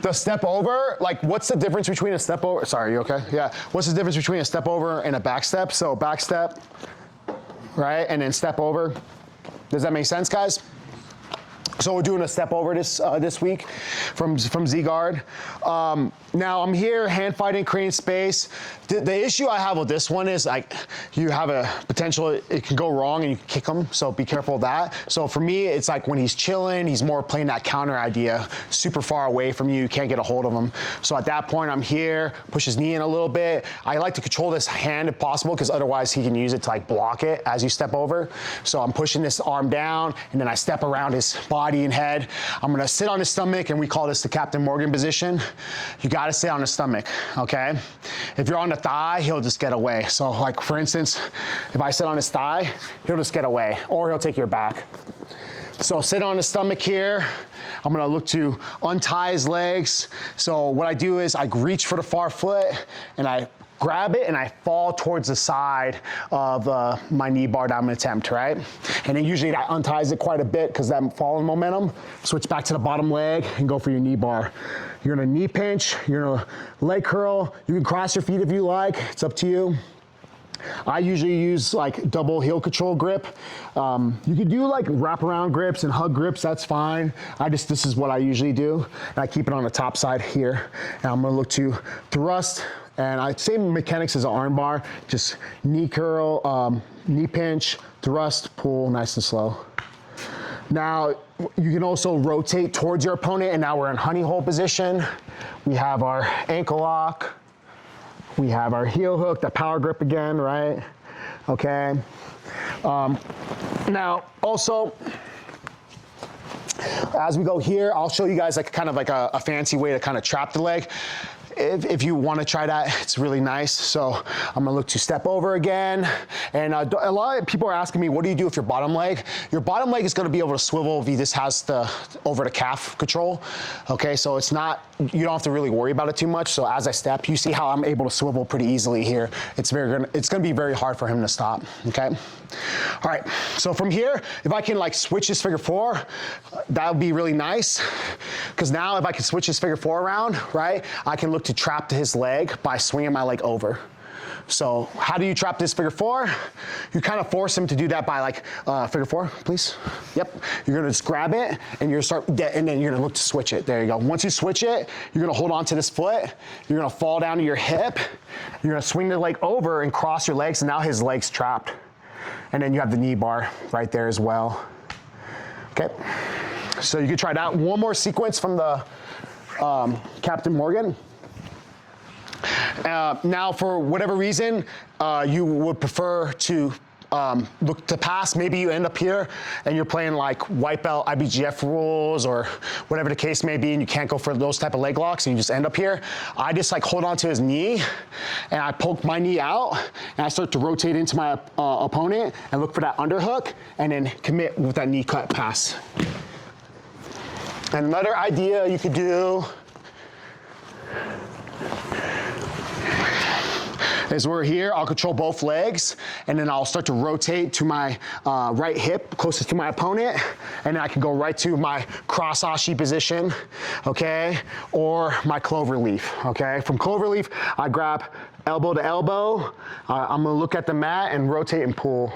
the step over, like what's the difference between a step over? Sorry, you okay? Yeah. What's the difference between a step over and a back step? So back step, right? And then step over. Does that make sense, guys? So we're doing a step over this week from Z-Guard. Now I'm here hand fighting, creating space. The issue I have with this one is like you have a potential, it can go wrong and you can kick him, so be careful of that. So for me, it's like when he's chilling, he's more playing that counter idea, super far away from you, you can't get a hold of him. So at that point, I'm here, push his knee in a little bit. I like to control this hand if possible, because otherwise he can use it to like block it as you step over. So I'm pushing this arm down, and then I step around his body and head. I'm gonna sit on his stomach, and we call this the Captain Morgan position. You gotta sit on his stomach, okay? If you're on the thigh, he'll just get away. So like for instance, if I sit on his thigh, he'll just get away, or he'll take your back. So sit on his stomach here. I'm gonna look to untie his legs. So what I do is I reach for the far foot, and I grab it, and I fall towards the side of my knee bar that I'm gonna attempt, right? And then usually that unties it quite a bit because that falling momentum. Switch back to the bottom leg and go for your knee bar. You're gonna knee pinch, you're gonna leg curl. You can cross your feet if you like, it's up to you. I usually use like double heel control grip. You could do like wraparound grips and hug grips, that's fine. This is what I usually do. And I keep it on the top side here. And I'm gonna look to thrust, and same mechanics as an arm bar, just knee curl, knee pinch, thrust, pull, nice and slow. Now, you can also rotate towards your opponent, and now we're in honey hole position. We have our ankle lock. We have our heel hook, the power grip again, right? Okay. Now, also, as we go here, I'll show you guys like kind of like a fancy way to kind of trap the leg. If you want to try that, it's really nice. So I'm gonna look to step over again. And a lot of people are asking me, what do you do with your bottom leg? Your bottom leg is gonna be able to swivel if he just has the over the calf control. Okay, so it's not, you don't have to really worry about it too much. So as I step, you see how I'm able to swivel pretty easily here. It's gonna be very hard for him to stop, okay? All right, so from here, if I can like switch his figure four, that would be really nice. Because now if I can switch his figure four around, right, I can look to trap to his leg by swinging my leg over. So how do you trap this figure four? You kind of force him to do that by like, figure four, please. Yep, you're gonna just grab it, and you're and then you're gonna look to switch it. There you go. Once you switch it, you're gonna hold on to this foot, you're gonna fall down to your hip, you're gonna swing the leg over and cross your legs, and now his leg's trapped. And then you have the knee bar right there as well. Okay, so you can try that. One more sequence from the Captain Morgan. Now, for whatever reason, you would prefer to look to pass. Maybe you end up here and you're playing like wipeout IBJJF rules or whatever the case may be, and you can't go for those type of leg locks, and you just end up here. I just like hold on to his knee, and I poke my knee out, and I start to rotate into my opponent and look for that underhook, and then commit with that knee cut pass. Another idea you could do is we're here, I'll control both legs, and then I'll start to rotate to my right hip, closest to my opponent, and then I can go right to my cross ashi position, okay, or my clover leaf, okay? From clover leaf, I grab elbow to elbow, I'm gonna look at the mat and rotate and pull.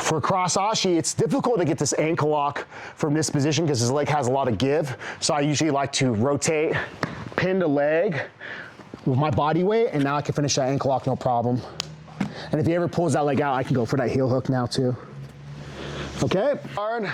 For cross ashi, it's difficult to get this ankle lock from this position because his leg has a lot of give, so I usually like to rotate, pin the leg with my body weight, and now I can finish that ankle lock no problem. And if he ever pulls that leg out, I can go for that heel hook now too. Okay, hard.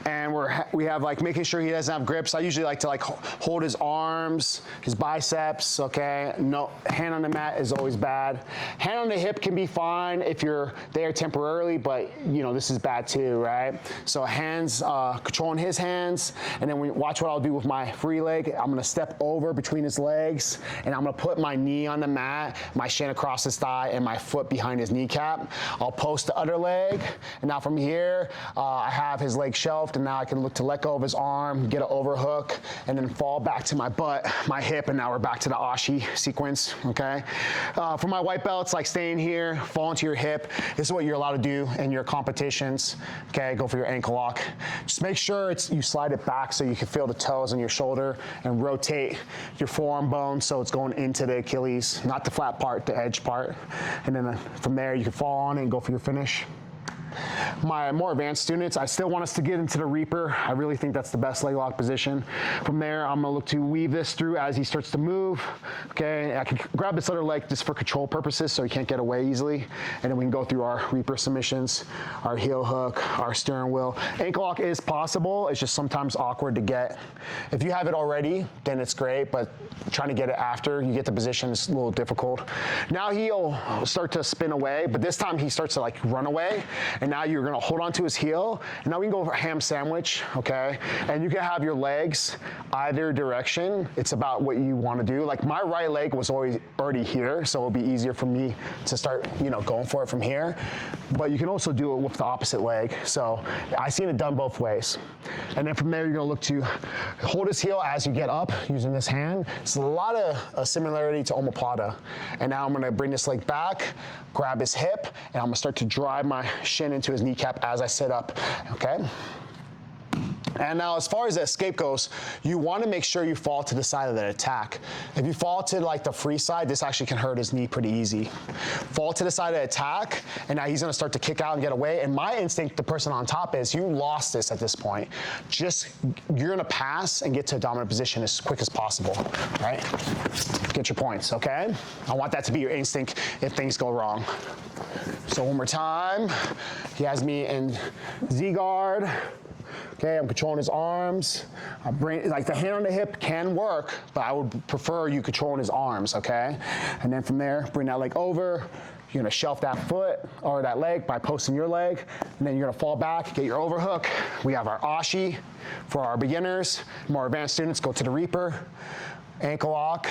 And we have like making sure he doesn't have grips. I usually like to like hold his arms, his biceps, okay? No, hand on the mat is always bad. Hand on the hip can be fine if you're there temporarily, but you know, this is bad too, right? So hands, controlling his hands, and then watch what I'll do with my free leg. I'm gonna step over between his legs, and I'm gonna put my knee on the mat, my shin across his thigh, and my foot behind his kneecap. I'll post the other leg, and now from here, I have his leg shelved, left, and now I can look to let go of his arm, get an overhook, and then fall back to my butt, my hip, and now we're back to the ashi sequence, okay? For my white belts, like staying here, fall into your hip. This is what you're allowed to do in your competitions, okay? Go for your ankle lock. Just make sure you slide it back so you can feel the toes on your shoulder and rotate your forearm bone so it's going into the Achilles, not the flat part, the edge part. And then from there, you can fall on it and go for your finish. My more advanced students, I still want us to get into the Reaper. I really think that's the best leg lock position. From there, I'm gonna look to weave this through as he starts to move. Okay, I can grab this other leg just for control purposes so he can't get away easily. And then we can go through our Reaper submissions, our heel hook, our steering wheel. Ankle lock is possible, it's just sometimes awkward to get. If you have it already, then it's great, but trying to get it after you get the position is a little difficult. Now he'll start to spin away, but this time he starts to like run away. And now you're gonna hold onto his heel, and now we can go for a ham sandwich, okay? And you can have your legs either direction. It's about what you wanna do. Like my right leg was already here, so it'll be easier for me to start, going for it from here. But you can also do it with the opposite leg. So I've seen it done both ways. And then from there, you're gonna look to hold his heel as you get up using this hand. It's a lot of similarity to omoplata. And now I'm gonna bring this leg back, grab his hip, and I'm gonna start to drive my shin into his kneecap as I sit up, okay? And now as far as the escape goes, you want to make sure you fall to the side of the attack. If you fall to like the free side, this actually can hurt his knee pretty easy. Fall to the side of the attack, and now he's going to start to kick out and get away. And my instinct, the person on top, is you lost this at this point. You're going to pass and get to a dominant position as quick as possible, right? Get your points, okay? I want that to be your instinct if things go wrong. So one more time. He has me in Z-guard. Okay, I'm controlling his arms. Like the hand on the hip can work, but I would prefer you controlling his arms, okay? And then from there, bring that leg over. You're gonna shelf that foot or that leg by posting your leg, and then you're gonna fall back, get your overhook. We have our ashi for our beginners. More advanced students, go to the Reaper, ankle lock,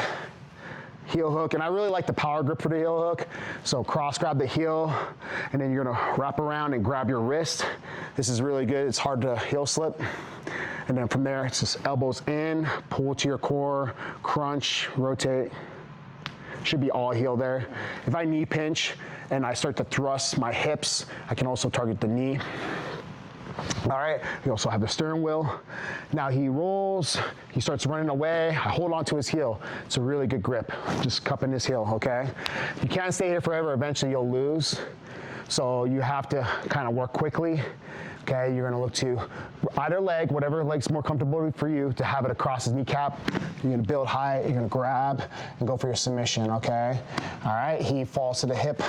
heel hook, and I really like the power grip for the heel hook. So cross grab the heel, and then you're gonna wrap around and grab your wrist. This is really good, it's hard to heel slip. And then from there, it's just elbows in, pull to your core, crunch, rotate. Should be all heel there. If I knee pinch and I start to thrust my hips, I can also target the knee. All right, we also have the steering wheel. Now he rolls, he starts running away. I hold on to his heel. It's a really good grip, just cupping his heel, okay? You can't stay here forever, eventually you'll lose. So you have to kind of work quickly. Okay, you're gonna look to either leg, whatever leg's more comfortable for you, to have it across his kneecap. You're gonna build high, you're gonna grab and go for your submission, okay? All right, he falls to the hip,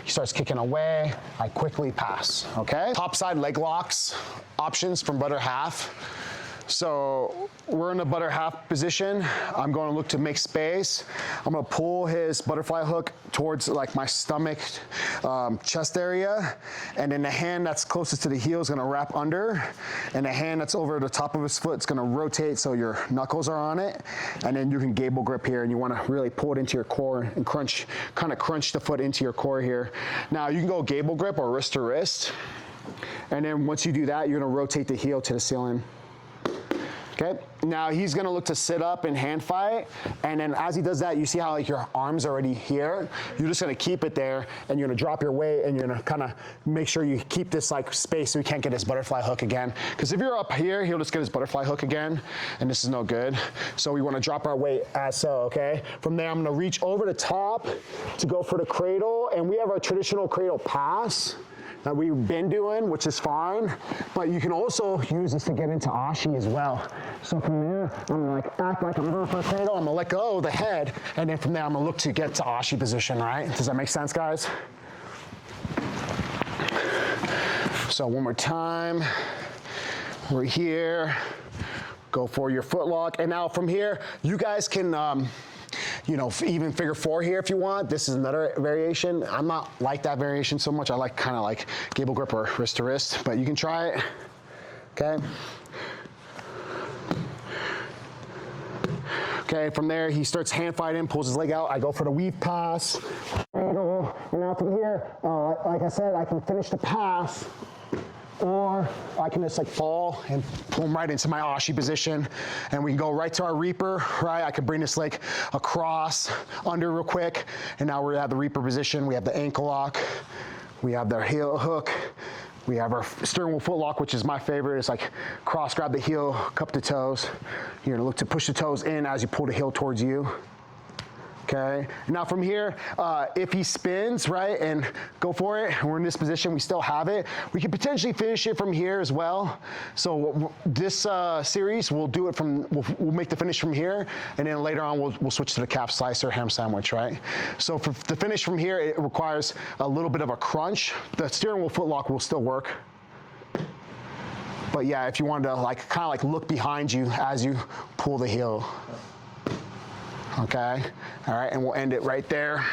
he starts kicking away, I quickly pass, okay? Top side leg locks, options from butter half. So we're in the butter half position. I'm going to look to make space. I'm going to pull his butterfly hook towards like my stomach, chest area. And then the hand that's closest to the heel is going to wrap under. And the hand that's over the top of his foot is going to rotate so your knuckles are on it. And then you can gable grip here, and you want to really pull it into your core and crunch, kind of crunch the foot into your core here. Now you can go gable grip or wrist to wrist. And then once you do that, you're going to rotate the heel to the ceiling. Okay, now he's gonna look to sit up and hand fight, and then as he does that, you see how like your arm's already here? You're just gonna keep it there, and you're gonna drop your weight, and you're gonna kinda make sure you keep this like space so he can't get his butterfly hook again. Because if you're up here, he'll just get his butterfly hook again, and this is no good. So we wanna drop our weight as so, okay? From there, I'm gonna reach over the top to go for the cradle, and we have our traditional cradle pass that we've been doing, which is fine, but you can also use this to get into ashi as well. So from there, I'm gonna like act like I'm going for a cradle, I'm gonna let go of the head, and then from there, I'm gonna look to get to ashi position, right? Does that make sense, guys? So one more time, we're here, go for your foot lock, and now from here, you guys can, even figure four here if you want. This is another variation. I'm not like that variation so much. I like kind of like gable grip or wrist to wrist, but you can try it, okay? Okay, from there, he starts hand fighting, pulls his leg out. I go for the weave pass. And now from here, like I said, I can finish the pass or I can just like fall and pull them right into my Ashi position, and we can go right to our Reaper, right? I can bring this leg across, under real quick, and now we're at the Reaper position. We have the ankle lock, we have the heel hook, we have our steering wheel foot lock, which is my favorite. It's like cross grab the heel, cup the toes. You're gonna look to push the toes in as you pull the heel towards you. Okay, now from here, if he spins, right, and go for it, we're in this position, we still have it. We could potentially finish it from here as well. So this series, we'll do it from, we'll make the finish from here, and then later on, we'll switch to the calf slicer ham sandwich, right? So for the finish from here, it requires a little bit of a crunch. The steering wheel foot lock will still work. But yeah, if you wanted to like, kind of like look behind you as you pull the heel. Okay, all right, and we'll end it right there.